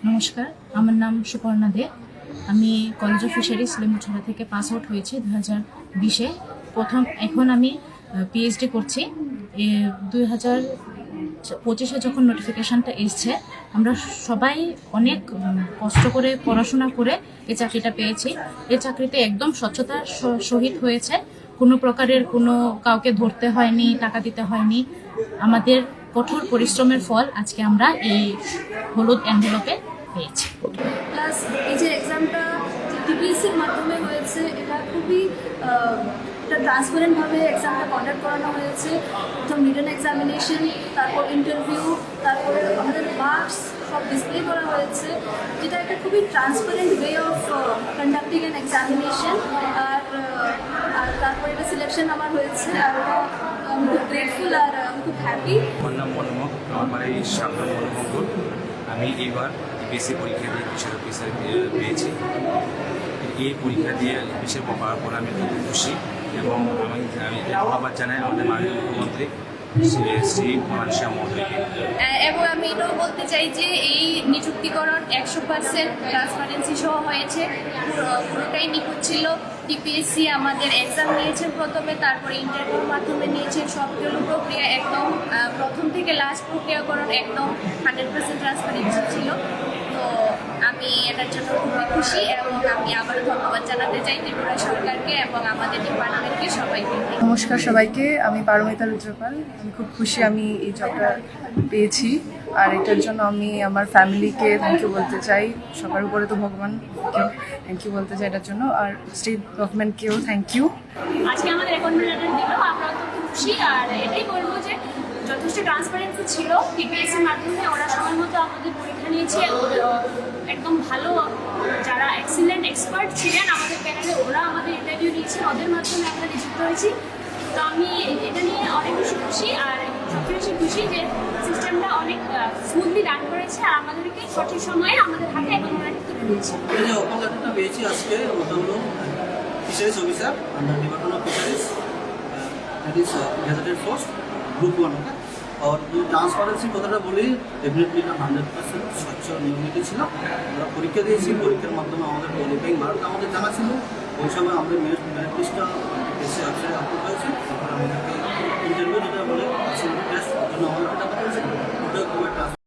নমস্কার, আমার নাম সুপর্ণা দে। আমি কলেজ অফ ফিশারিজ লেমুছড়া থেকে পাস আউট হয়েছি 2020-এ। এখন আমি পিএইচডি করছি। 2025-এ যখন নোটিফিকেশানটা এসছে, আমরা সবাই অনেক কষ্ট করে পড়াশোনা করে এই চাকরিটা পেয়েছি। এই চাকরিতে একদম স্বচ্ছতার সহিত হয়েছে। কোনো প্রকারের কাউকে ধরতে হয়নি, টাকা দিতে হয়নি। আমাদের কঠোর পরিশ্রমের ফল আজকে আমরা এই হলুদ এনভেলপে পেয়েছি। প্লাস এই যে এক্সামটা টিপিএসসির মাধ্যমে হয়েছে, এটা খুবই ট্রান্সপারেন্টভাবে এক্সামটা কন্ডাক্ট করানো হয়েছে। প্রথম রিটেন এক্সামিনেশন, তারপর ইন্টারভিউ, তারপরে আমাদের মার্কস সব ডিসপ্লে করা হয়েছে, যেটা একটা খুবই transparent way of conducting an examination. আর তারপরে এটা সিলেকশন আমার হয়েছে, আর আমি খুব গ্রেটফুল আর আমি খুব হ্যাপি। আমার নাম মনোমক, আমার বাড়ি সামনে মনোমঙ্গল। আমি এইবার বিএসসি পরীক্ষা দিয়ে ফিশার অফিসার পেয়েছি। এই পরীক্ষা দিয়ে ফিশার পাওয়ার পর আমি খুব খুশি এবং আমি ধন্যবাদ জানাই আমাদের মাননীয় মুখ্যমন্ত্রী শ্রী মানসিয়া মহোদয়কে। এবং আমি এটাও বলতে চাই যে এই নিযুক্তিকরণ 100% ট্রান্সপারেন্সি সহ হয়েছে, পুরোটাই নিখুঁত ছিল। টিপিএসসি আমাদের এক্সাম নিয়েছেন প্রথমে, তারপরে ইন্টারভিউর মাধ্যমে নিয়েছেন। সবগুলো প্রক্রিয়া একদম প্রথম থেকে লাস্ট প্রক্রিয়াকরণ একদম 100% ট্রান্সপারেন্সি ছিল। তো আমি এটার জন্য খুবই খুশি এবং আমি আবারও ধন্যবাদ জানাতে চাই ত্রিপুরা সরকারকে এবং আমাদের ডিপার্টমেন্টকে, সবাইকে। নমস্কার সবাইকে, আমি পারমিতা রুদ্রপাল। আমি খুব খুশি আমি এই জবটা পেয়েছি, আর এটার জন্য আমি আমার ফ্যামিলিকে থ্যাংক ইউ বলতে চাই। সবার উপরে তো ভগবানকেও থ্যাংক ইউ বলতে চাই এটার জন্য, আর স্টেট গভর্নমেন্টকেও থ্যাংক ইউ। আজকে আমাদের অ্যাপয়েন্টমেন্ট লেটার দিল, আমরা অত্যন্ত খুশি। আর এটাই বলবো যে যথেষ্ট ট্রান্সপারেন্সি ছিল। টিপিএসসির মাধ্যমে ওরা সময় মতো আমাদের পরীক্ষা নিয়েছে। একদম ভালো যারা এক্সিলেন্ট এক্সপার্ট ছিলেন আমাদের প্যানেলে, ওরা আমাদের ইন্টারভিউ নিচ্ছে, ওদের মাধ্যমে আমরা নিযুক্ত হয়েছি। তো আমি এটা নিয়ে অনেক বেশি খুশি, আর সবচেয়ে বেশি খুশি যে সিস্টেমটা অনেক স্মুথলি রান করেছে আর আমাদেরকে সঠিক সময়ে আমাদের হাতে অ্যাপয়েন্টমেন্ট তুলে দিয়েছে। এই যে অফার লেটারটা পেয়েছি আজকে, ওটা হলো fisheries officer under department of fisheries, that is gazetted post group 1। আর যদি ট্রান্সপারেন্সি কথাটা বলি, ডেফিনেটলি এটা 100% স্বচ্ছ নিয়মিত ছিল। আমরা পরীক্ষা দিয়েছি, পরীক্ষার মাধ্যমে আমাদের কোয়ালিফাইং মার্ক আমাদের জানা ছিল। ওই সময় আমাদের মেরিট লিস্টটা এসে ওয়েবসাইটে আপলোড হয়েছে। তারপরে আমাদেরকে ইন্টারভিউ যেটা বলে টেস্ট, জন্য আমাদেরকে টাকা দিয়েছে। ওটা খুবই